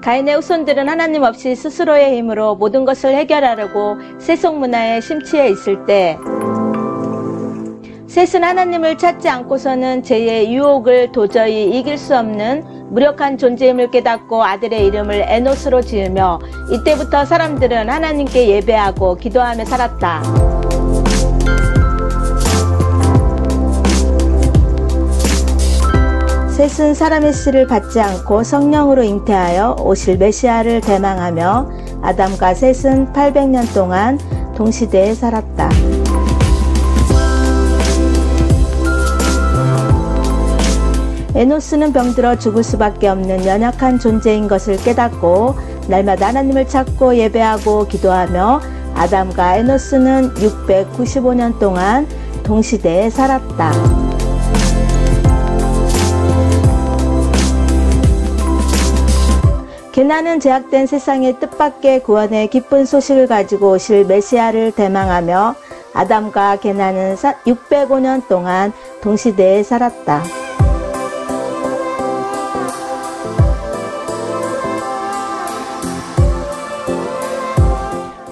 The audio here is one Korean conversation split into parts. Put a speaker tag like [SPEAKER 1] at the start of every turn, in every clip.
[SPEAKER 1] 가인의 후손들은 하나님 없이 스스로의 힘으로 모든 것을 해결하려고 세속 문화에 심취해 있을 때 셋은 하나님을 찾지 않고서는 죄의 유혹을 도저히 이길 수 없는 무력한 존재임을 깨닫고 아들의 이름을 에노스로 지으며 이때부터 사람들은 하나님께 예배하고 기도하며 살았다. 셋은 사람의 씨를 받지 않고 성령으로 잉태하여 오실 메시아를 대망하며 아담과 셋은 800년 동안 동시대에 살았다. 에노스는 병들어 죽을 수밖에 없는 연약한 존재인 것을 깨닫고 날마다 하나님을 찾고 예배하고 기도하며 아담과 에노스는 695년 동안 동시대에 살았다. 게나는 제약된 세상의 뜻밖의 구원의 기쁜 소식을 가지고 오실 메시아를 대망하며 아담과 게나는 605년 동안 동시대에 살았다.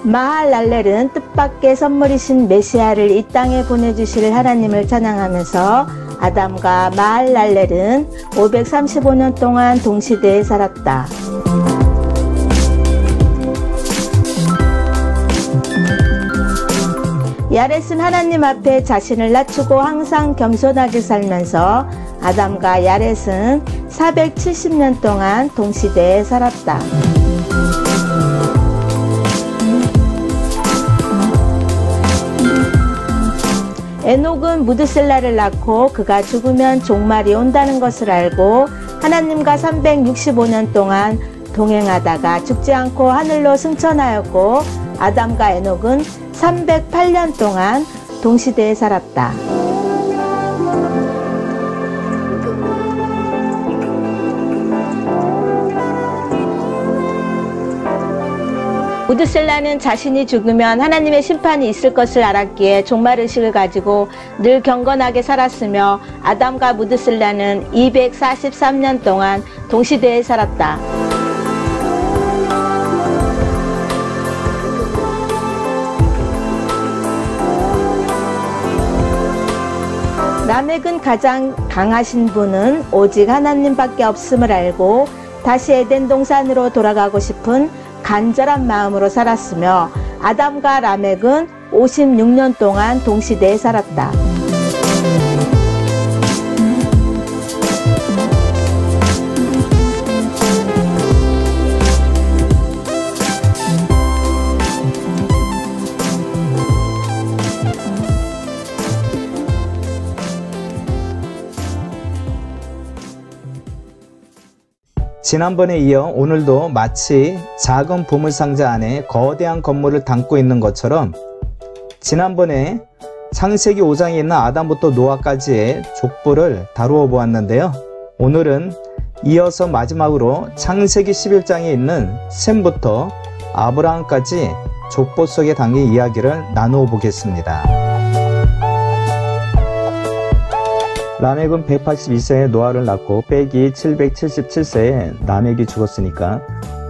[SPEAKER 1] 마할랄렐은 뜻밖의 선물이신 메시아를 이 땅에 보내주실 하나님을 찬양하면서 아담과 마할랄렐은 535년 동안 동시대에 살았다. 야렛은 하나님 앞에 자신을 낮추고 항상 겸손하게 살면서 아담과 야렛은 470년 동안 동시대에 살았다. 에녹은 무드셀라를 낳고 그가 죽으면 종말이 온다는 것을 알고 하나님과 365년 동안 동행하다가 죽지 않고 하늘로 승천하였고 아담과 에녹은 308년 동안 동시대에 살았다. 무드셀라는 자신이 죽으면 하나님의 심판이 있을 것을 알았기에 종말의식을 가지고 늘 경건하게 살았으며 아담과 무드셀라는 243년 동안 동시대에 살았다. 라멕은 가장 강하신 분은 오직 하나님밖에 없음을 알고 다시 에덴 동산으로 돌아가고 싶은 간절한 마음으로 살았으며 아담과 라멕은 56년 동안 동시대에 살았다.
[SPEAKER 2] 지난번에 이어 오늘도 마치 작은 보물상자 안에 거대한 건물을 담고 있는 것처럼 지난번에 창세기 5장에 있는 아담부터 노아까지의 족보를 다루어 보았는데요. 오늘은 이어서 마지막으로 창세기 11장에 있는 셈부터 아브라함까지 족보 속에 담긴 이야기를 나누어 보겠습니다. 라멕은 182세에 노아를 낳고 빼기 777세에 라멕이 죽었으니까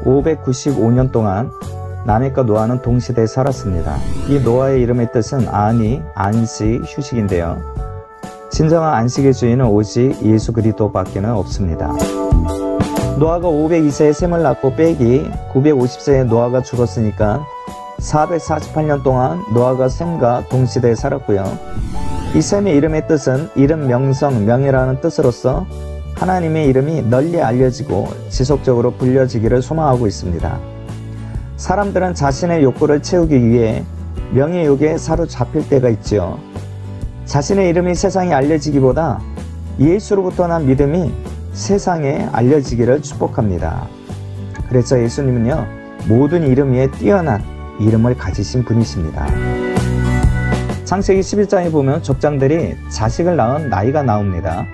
[SPEAKER 2] 595년 동안 라멕과 노아는 동시대에 살았습니다. 이 노아의 이름의 뜻은 안이, 안식, 휴식인데요. 진정한 안식의 주인은 오직 예수 그리스도밖에는 없습니다. 노아가 502세에 셈을 낳고 빼기 950세에 노아가 죽었으니까 448년 동안 노아가 셈과 동시대에 살았고요. 이 셈의 이름의 뜻은 이름, 명성, 명예라는 뜻으로서 하나님의 이름이 널리 알려지고 지속적으로 불려지기를 소망하고 있습니다. 사람들은 자신의 욕구를 채우기 위해 명예욕에 사로잡힐 때가 있지요. 자신의 이름이 세상에 알려지기보다 예수로부터 난 믿음이 세상에 알려지기를 축복합니다. 그래서 예수님은요, 모든 이름 위에 뛰어난 이름을 가지신 분이십니다. 창세기 11장에 보면 족장들이 자식을 낳은 나이가 나옵니다.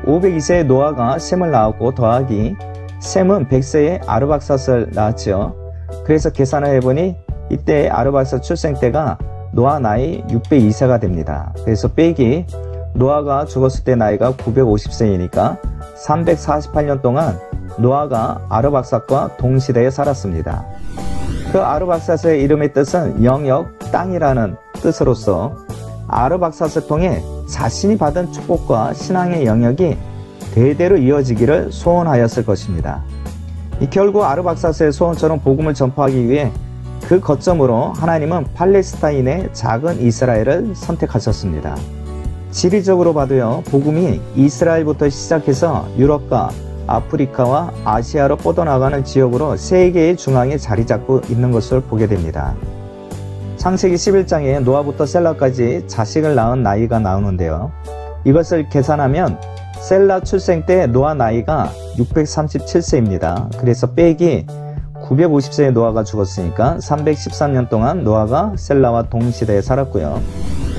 [SPEAKER 2] 502세에 노아가 셈을 낳았고 더하기 셈은 100세에 아르박삿을 낳았지요. 그래서 계산을 해보니 이때 아르박삿 출생 때가 노아 나이 602세가 됩니다. 그래서 빼기 노아가 죽었을 때 나이가 950세이니까 348년 동안 노아가 아르박삿과 동시대에 살았습니다. 그 아르박삿의 이름의 뜻은 영역, 땅이라는 뜻으로서 아르박삿을 통해 자신이 받은 축복과 신앙의 영역이 대대로 이어지기를 소원하였을 것입니다. 결국 아르박삿의 소원처럼 복음을 전파하기 위해 그 거점으로 하나님은 팔레스타인의 작은 이스라엘을 선택하셨습니다. 지리적으로 봐도요, 복음이 이스라엘부터 시작해서 유럽과 아프리카와 아시아로 뻗어나가는 지역으로 세계의 중앙에 자리 잡고 있는 것을 보게 됩니다. 창세기 11장에 노아부터 셀라까지 자식을 낳은 나이가 나오는데요. 이것을 계산하면 셀라 출생 때 노아 나이가 637세입니다. 그래서 빼기 950세에 노아가 죽었으니까 313년 동안 노아가 셀라와 동시대에 살았고요.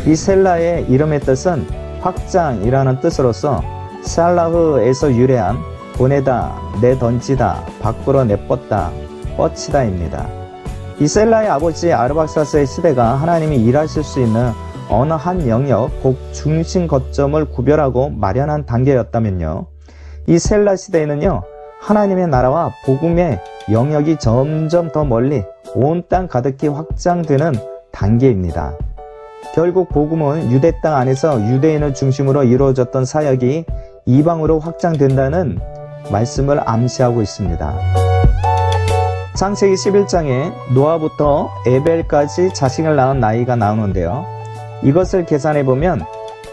[SPEAKER 2] 이 셀라의 이름의 뜻은 확장이라는 뜻으로서 살라흐에서 유래한 보내다, 내던지다, 밖으로 내뻗다, 뻗치다입니다. 이 셀라의 아버지 아르박삿의 시대가 하나님이 일하실 수 있는 어느 한 영역, 곧 중심 거점을 구별하고 마련한 단계였다면요, 이 셀라 시대에는요, 하나님의 나라와 복음의 영역이 점점 더 멀리 온 땅 가득히 확장되는 단계입니다. 결국 복음은 유대 땅 안에서 유대인을 중심으로 이루어졌던 사역이 이방으로 확장된다는 말씀을 암시하고 있습니다. 창세기 11장에 노아부터 에벨까지 자식을 낳은 나이가 나오는데요. 이것을 계산해보면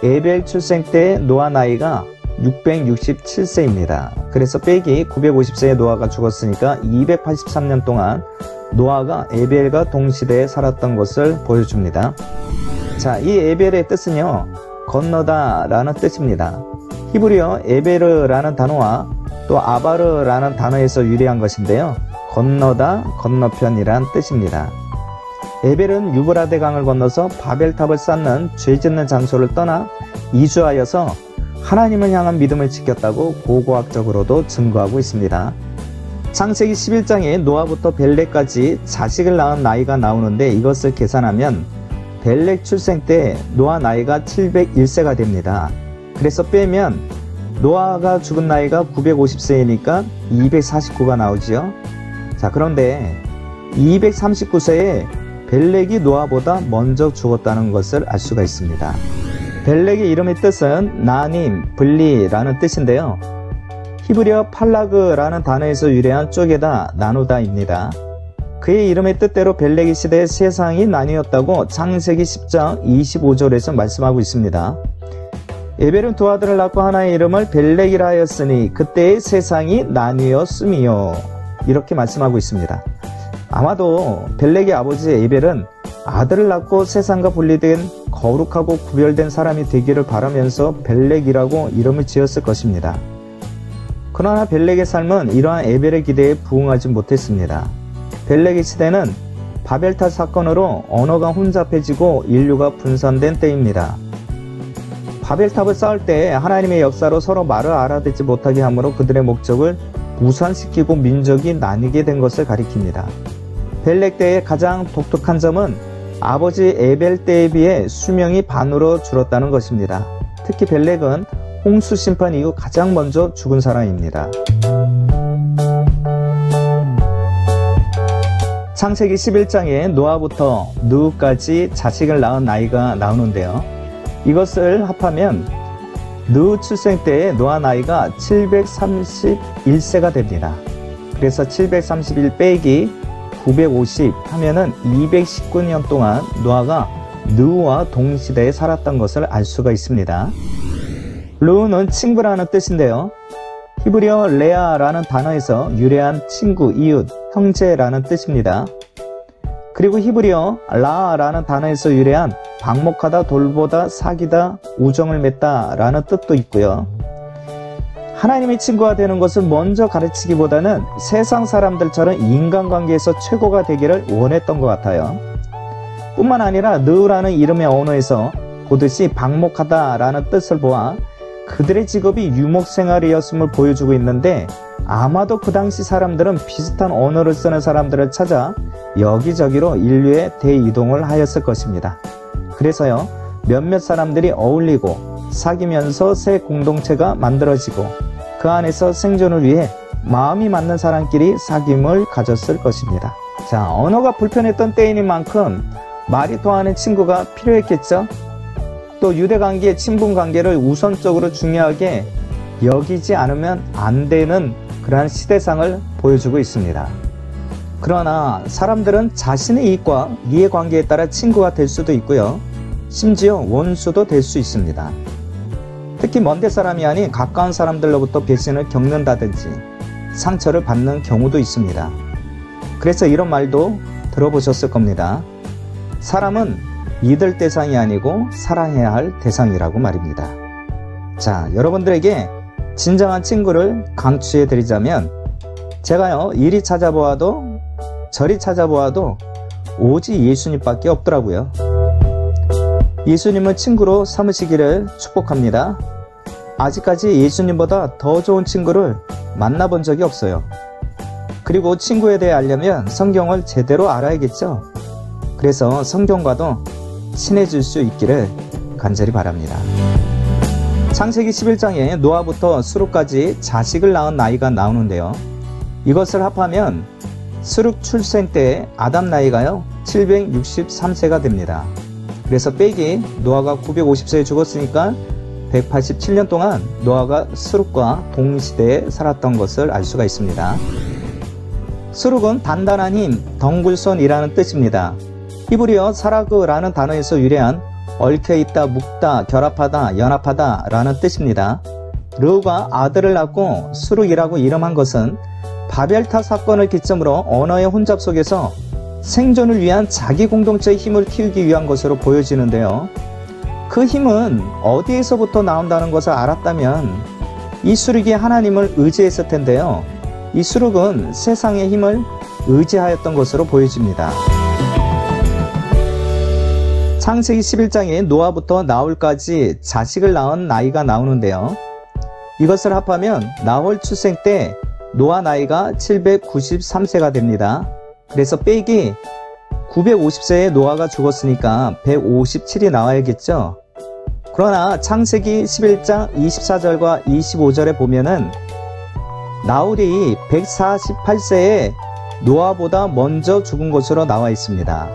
[SPEAKER 2] 에벨 출생 때 노아 나이가 667세입니다. 그래서 빼기 950세에 노아가 죽었으니까 283년 동안 노아가 에벨과 동시대에 살았던 것을 보여줍니다. 자, 이 에벨의 뜻은요, 건너다 라는 뜻입니다. 히브리어 에베르라는 단어와 또 아바르라는 단어에서 유래한 것인데요, 건너다, 건너편이란 뜻입니다. 에벨은 유브라데 강을 건너서 바벨탑을 쌓는 죄 짓는 장소를 떠나 이주하여서 하나님을 향한 믿음을 지켰다고 고고학적으로도 증거하고 있습니다. 창세기 11장에 노아부터 벨렉까지 자식을 낳은 나이가 나오는데 이것을 계산하면 벨렉 출생 때 노아 나이가 701세가 됩니다. 그래서 빼면 노아가 죽은 나이가 950세이니까 249가 나오지요. 자, 그런데 239세에 벨렉이 노아보다 먼저 죽었다는 것을 알 수가 있습니다. 벨렉의 이름의 뜻은 나님, 분리라는 뜻인데요. 히브리어 팔라그라는 단어에서 유래한 쪼개다, 나누다입니다. 그의 이름의 뜻대로 벨렉의 시대에 세상이 나뉘었다고 창세기 10장 25절에서 말씀하고 있습니다. 에벨은 두 아들을 낳고 하나의 이름을 벨렉이라 하였으니 그때의 세상이 나뉘었음이요, 이렇게 말씀하고 있습니다. 아마도 벨렉의 아버지 에벨은 아들을 낳고 세상과 분리된 거룩하고 구별된 사람이 되기를 바라면서 벨렉이라고 이름을 지었을 것입니다. 그러나 벨렉의 삶은 이러한 에벨의 기대에 부응하지 못했습니다. 벨렉의 시대는 바벨탑 사건으로 언어가 혼잡해지고 인류가 분산된 때입니다. 바벨탑을 쌓을 때 하나님의 역사로 서로 말을 알아듣지 못하게 함으로 그들의 목적을 무산시키고 민족이 나뉘게 된 것을 가리킵니다. 벨렉 때의 가장 독특한 점은 아버지 에벨 때에 비해 수명이 반으로 줄었다는 것입니다. 특히 벨렉은 홍수 심판 이후 가장 먼저 죽은 사람입니다. 창세기 11장에 노아부터 누까지 자식을 낳은 나이가 나오는데요. 이것을 합하면 누 출생 때의 노아 나이가 731세가 됩니다. 그래서 731 빼기 950 하면은 219년 동안 노아가 누와 동시대에 살았던 것을 알 수가 있습니다. 루는 친구라는 뜻인데요. 히브리어 레아라는 단어에서 유래한 친구, 이웃, 형제라는 뜻입니다. 그리고 히브리어 라라는 단어에서 유래한 방목하다, 돌보다, 사귀다, 우정을 맺다 라는 뜻도 있고요. 하나님의 친구가 되는 것을 먼저 가르치기보다는 세상 사람들처럼 인간관계에서 최고가 되기를 원했던 것 같아요. 뿐만 아니라 느라는 이름의 언어에서 보듯이 방목하다 라는 뜻을 보아 그들의 직업이 유목생활이었음을 보여주고 있는데, 아마도 그 당시 사람들은 비슷한 언어를 쓰는 사람들을 찾아 여기저기로 인류의 대이동을 하였을 것입니다. 그래서요, 몇몇 사람들이 어울리고 사귀면서 새 공동체가 만들어지고 그 안에서 생존을 위해 마음이 맞는 사람끼리 사귐을 가졌을 것입니다. 자, 언어가 불편했던 때인 만큼 말이 통하는 친구가 필요했겠죠. 또 유대관계, 친분관계를 우선적으로 중요하게 여기지 않으면 안 되는 그러한 시대상을 보여주고 있습니다. 그러나 사람들은 자신의 이익과 이해관계에 따라 친구가 될 수도 있고요. 심지어 원수도 될 수 있습니다. 특히 먼데 사람이 아닌 가까운 사람들로부터 배신을 겪는다든지 상처를 받는 경우도 있습니다. 그래서 이런 말도 들어보셨을 겁니다. 사람은 믿을 대상이 아니고 사랑해야 할 대상이라고 말입니다. 자, 여러분들에게 진정한 친구를 강추해 드리자면, 제가요, 이리 찾아보아도 저리 찾아보아도 오직 예수님밖에 없더라고요. 예수님을 친구로 삼으시기를 축복합니다. 아직까지 예수님보다 더 좋은 친구를 만나본 적이 없어요. 그리고 친구에 대해 알려면 성경을 제대로 알아야겠죠. 그래서 성경과도 친해질 수 있기를 간절히 바랍니다. 창세기 11장에 노아부터 수룩까지 자식을 낳은 나이가 나오는데요. 이것을 합하면 수룩 출생 때 아담 나이가요 763세가 됩니다. 그래서 빼기 노아가 950세에 죽었으니까 187년 동안 노아가 수룩과 동시대에 살았던 것을 알 수가 있습니다. 수룩은 단단한 힘, 덩굴손이라는 뜻입니다. 히브리어 사라그라는 단어에서 유래한 얽혀있다, 묶다, 결합하다, 연합하다 라는 뜻입니다. 르우가 아들을 낳고 수룩이라고 이름한 것은 바벨탑 사건을 기점으로 언어의 혼잡 속에서 생존을 위한 자기 공동체의 힘을 키우기 위한 것으로 보여지는데요. 그 힘은 어디에서부터 나온다는 것을 알았다면 이 수룩이 하나님을 의지했을 텐데요. 이 수룩은 세상의 힘을 의지하였던 것으로 보여집니다. 창세기 11장에 노아부터 나홀까지 자식을 낳은 나이가 나오는데요. 이것을 합하면 나홀 출생 때 노아 나이가 793세가 됩니다. 그래서 빼기 950세에 노아가 죽었으니까 157이 나와야겠죠. 그러나 창세기 11장 24절과 25절에 보면은 나홀이 148세에 노아보다 먼저 죽은 것으로 나와 있습니다.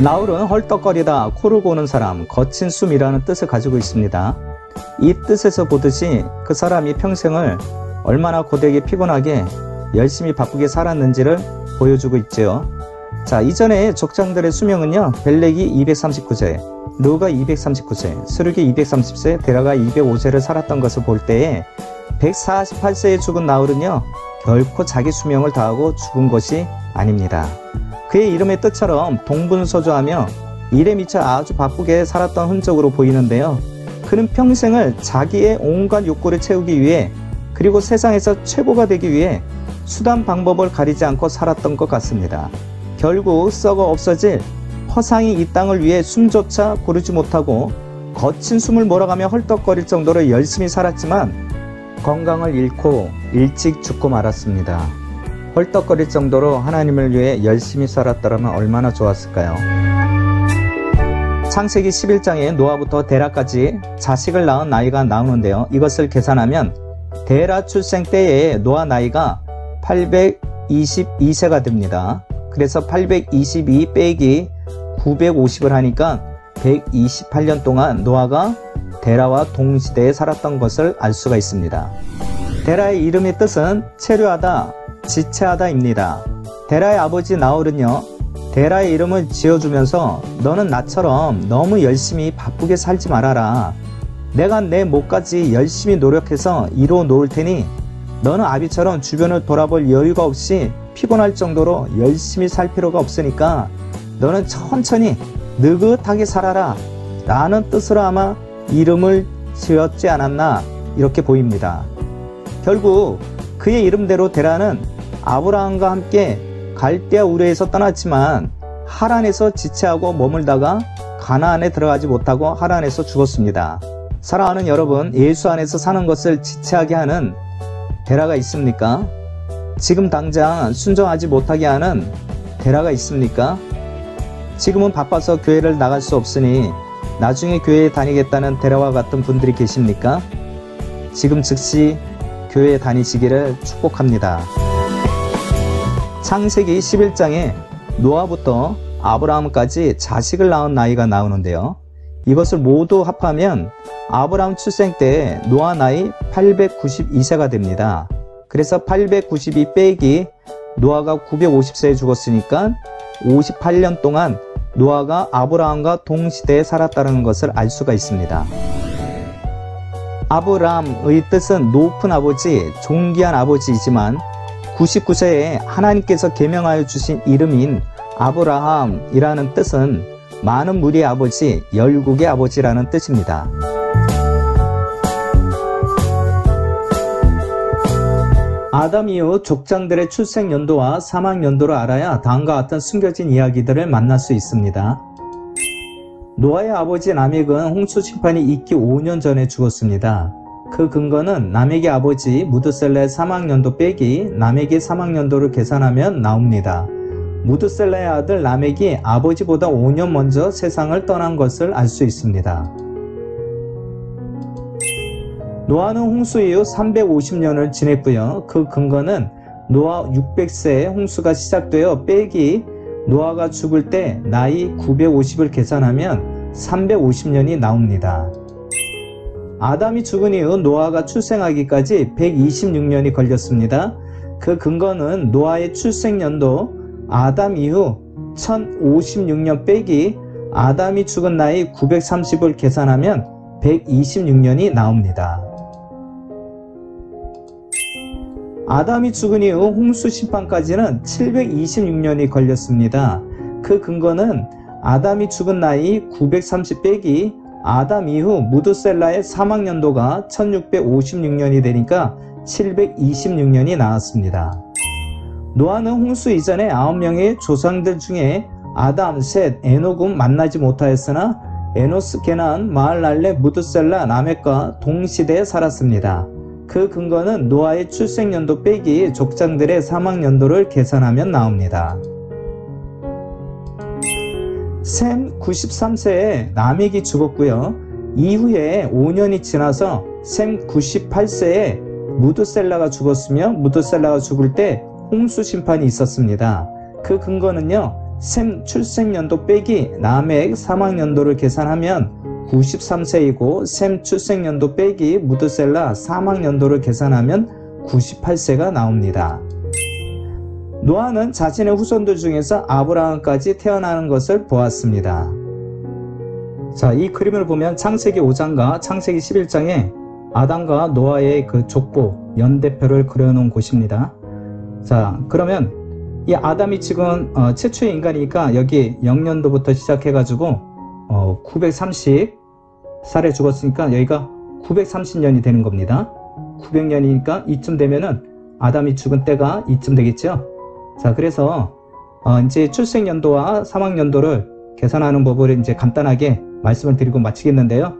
[SPEAKER 2] 나홀은 헐떡거리다, 코를 고는 사람, 거친 숨이라는 뜻을 가지고 있습니다. 이 뜻에서 보듯이 그 사람이 평생을 얼마나 고되게 피곤하게 열심히 바쁘게 살았는지를 보여주고 있죠. 자, 이전에 족장들의 수명은요, 벨렉이 239세, 르우가 239세, 수룩이 230세, 데라가 205세를 살았던 것을 볼 때에 148세에 죽은 나홀은요, 결코 자기 수명을 다하고 죽은 것이 아닙니다. 그의 이름의 뜻처럼 동분서주하며 일에 미쳐 아주 바쁘게 살았던 흔적으로 보이는데요. 그는 평생을 자기의 온갖 욕구를 채우기 위해, 그리고 세상에서 최고가 되기 위해 수단 방법을 가리지 않고 살았던 것 같습니다. 결국 썩어 없어질 허상이 이 땅을 위해 숨조차 고르지 못하고 거친 숨을 몰아가며 헐떡거릴 정도로 열심히 살았지만 건강을 잃고 일찍 죽고 말았습니다. 헐떡거릴 정도로 하나님을 위해 열심히 살았더라면 얼마나 좋았을까요? 창세기 11장에 노아부터 데라까지 자식을 낳은 나이가 나오는데요. 이것을 계산하면 데라 출생 때에 노아 나이가 822세가 됩니다. 그래서 822 빼기 950을 하니까 128년 동안 노아가 데라와 동시대에 살았던 것을 알 수가 있습니다. 데라의 이름의 뜻은 체류하다, 지체하다입니다. 데라의 아버지 나홀은요, 데라의 이름을 지어주면서 너는 나처럼 너무 열심히 바쁘게 살지 말아라. 내가 내 몫까지 열심히 노력해서 이루어 놓을 테니 너는 아비처럼 주변을 돌아볼 여유가 없이 피곤할 정도로 열심히 살 필요가 없으니까 너는 천천히 느긋하게 살아라 라는 뜻으로 아마 이름을 지었지 않았나 이렇게 보입니다. 결국 그의 이름대로 데라는 아브라함과 함께 갈대아 우르에서 떠났지만 하란에서 지체하고 머물다가 가나안에 들어가지 못하고 하란에서 죽었습니다. 사랑하는 여러분, 예수 안에서 사는 것을 지체하게 하는 데라가 있습니까? 지금 당장 순종하지 못하게 하는 데라가 있습니까? 지금은 바빠서 교회를 나갈 수 없으니 나중에 교회에 다니겠다는 데라와 같은 분들이 계십니까? 지금 즉시 교회에 다니시기를 축복합니다. 창세기 11장에 노아부터 아브라함까지 자식을 낳은 나이가 나오는데요. 이것을 모두 합하면 아브라함 출생 때 노아 나이 892세가 됩니다. 그래서 892 빼기 노아가 950세에 죽었으니까 58년 동안 노아가 아브라함과 동시대에 살았다는 것을 알 수가 있습니다. 아브라함의 뜻은 높은 아버지, 존귀한 아버지이지만 99세에 하나님께서 계명하여 주신 이름인 아브라함이라는 뜻은 많은 무리의 아버지, 열국의 아버지라는 뜻입니다. 아담 이후 족장들의 출생 연도와 사망 연도를 알아야 다음과 같은 숨겨진 이야기들을 만날 수 있습니다. 노아의 아버지 라멕은 홍수 심판이 있기 5년 전에 죽었습니다. 그 근거는 라멕의 아버지 무드셀라의 사망 연도 빼기 라멕의 사망 연도를 계산하면 나옵니다. 무드셀라의 아들 라멕이 아버지보다 5년 먼저 세상을 떠난 것을 알 수 있습니다. 노아는 홍수 이후 350년을 지냈고요. 그 근거는 노아 600세에 홍수가 시작되어 빼기 노아가 죽을 때 나이 950을 계산하면 350년이 나옵니다. 아담이 죽은 이후 노아가 출생하기까지 126년이 걸렸습니다. 그 근거는 노아의 출생연도 아담 이후 1056년 빼기 아담이 죽은 나이 930을 계산하면 126년이 나옵니다. 아담이 죽은 이후 홍수 심판까지는 726년이 걸렸습니다. 그 근거는 아담이 죽은 나이 930 빼기 아담 이후 무드셀라의 사망 연도가 1656년이 되니까 726년이 나왔습니다. 노아는 홍수 이전에 9명의 조상들 중에 아담, 셋, 에녹은 만나지 못하였으나 에노스, 게난, 마할랄레, 무드셀라, 라멕과 동시대에 살았습니다. 그 근거는 노아의 출생연도 빼기 족장들의 사망연도를 계산하면 나옵니다. 셈 93세에 라멕이 죽었고요. 이후에 5년이 지나서 셈 98세에 무드셀라가 죽었으며 무드셀라가 죽을 때 홍수 심판이 있었습니다. 그 근거는요. 셈 출생연도 빼기 라멕 사망연도를 계산하면 93세이고 셈 출생연도 빼기 무드셀라 사망연도를 계산하면 98세가 나옵니다. 노아는 자신의 후손들 중에서 아브라함까지 태어나는 것을 보았습니다. 자, 이 그림을 보면 창세기 5장과 창세기 11장에 아담과 노아의 그 족보, 연대표를 그려놓은 곳입니다. 자, 그러면 이 아담이 지금 최초의 인간이니까 여기 0년도부터 시작해가지고 930살에 죽었으니까 여기가 930년이 되는 겁니다. 900년이니까 이쯤 되면은 아담이 죽은 때가 이쯤 되겠죠. 자, 그래서 이제 출생연도와 사망연도를 계산하는 법을 이제 간단하게 말씀을 드리고 마치겠는데요.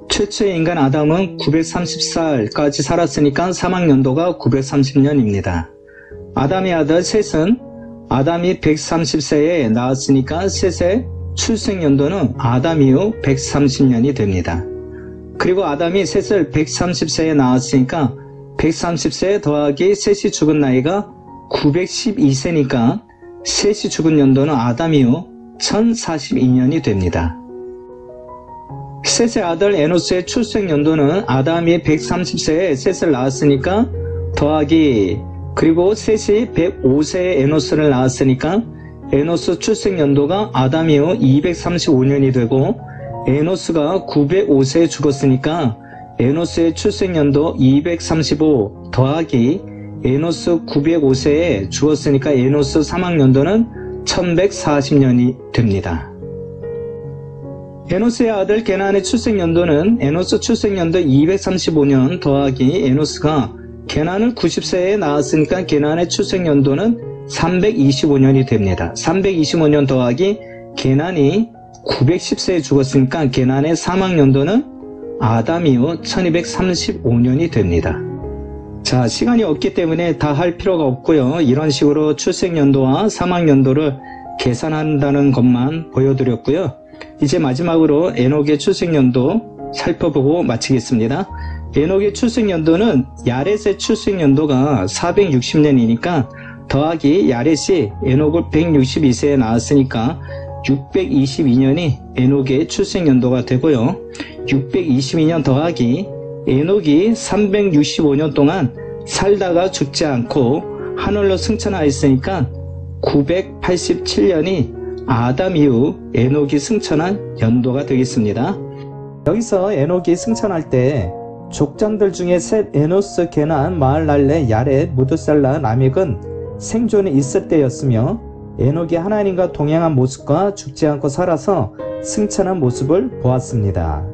[SPEAKER 2] 최초의 인간 아담은 930살까지 살았으니까 사망연도가 930년입니다. 아담의 아들 셋은 아담이 130세에 낳았으니까 셋의 출생연도는 아담 이후 130년이 됩니다. 그리고 아담이 셋을 130세에 낳았으니까 130세 더하기 셋이 죽은 나이가 912세니까 셋이 죽은 연도는 아담 이후 1042년이 됩니다. 셋의 아들 에노스의 출생연도는 아담이 130세에 셋을 낳았으니까 더하기 그리고 셋이 105세에 에노스를 낳았으니까 에노스 출생연도가 아담 이후 235년이 되고 에노스가 905세에 죽었으니까 에노스의 출생연도 235 더하기 에노스 905세에 죽었으니까 에노스 사망연도는 1140년이 됩니다. 에노스의 아들 게난의 출생연도는 에노스 출생연도 235년 더하기 에노스가 게난을 90세에 낳았으니까 게난의 출생연도는 325년이 됩니다. 325년 더하기 게난이 910세에 죽었으니까 게난의 사망연도는 아담 이후 1235년이 됩니다. 자, 시간이 없기 때문에 다 할 필요가 없고요. 이런 식으로 출생연도와 사망연도를 계산한다는 것만 보여드렸고요. 이제 마지막으로 에녹의 출생연도 살펴보고 마치겠습니다. 에녹의 출생연도는 야렛의 출생연도가 460년이니까 더하기 야렛이 에녹을 162세에 낳았으니까 622년이 에녹의 출생연도가 되고요. 622년 더하기 에녹이 365년 동안 살다가 죽지 않고 하늘로 승천하였으니까 987년이 아담 이후 에녹이 승천한 연도가 되겠습니다. 여기서 에녹이 승천할 때 족장들 중에 셋, 에노스, 게난, 마할랄레, 야렛, 무드살라, 라멕은 생존에 있을 때였으며 에녹이 하나님과 동행한 모습과 죽지 않고 살아서 승천한 모습을 보았습니다.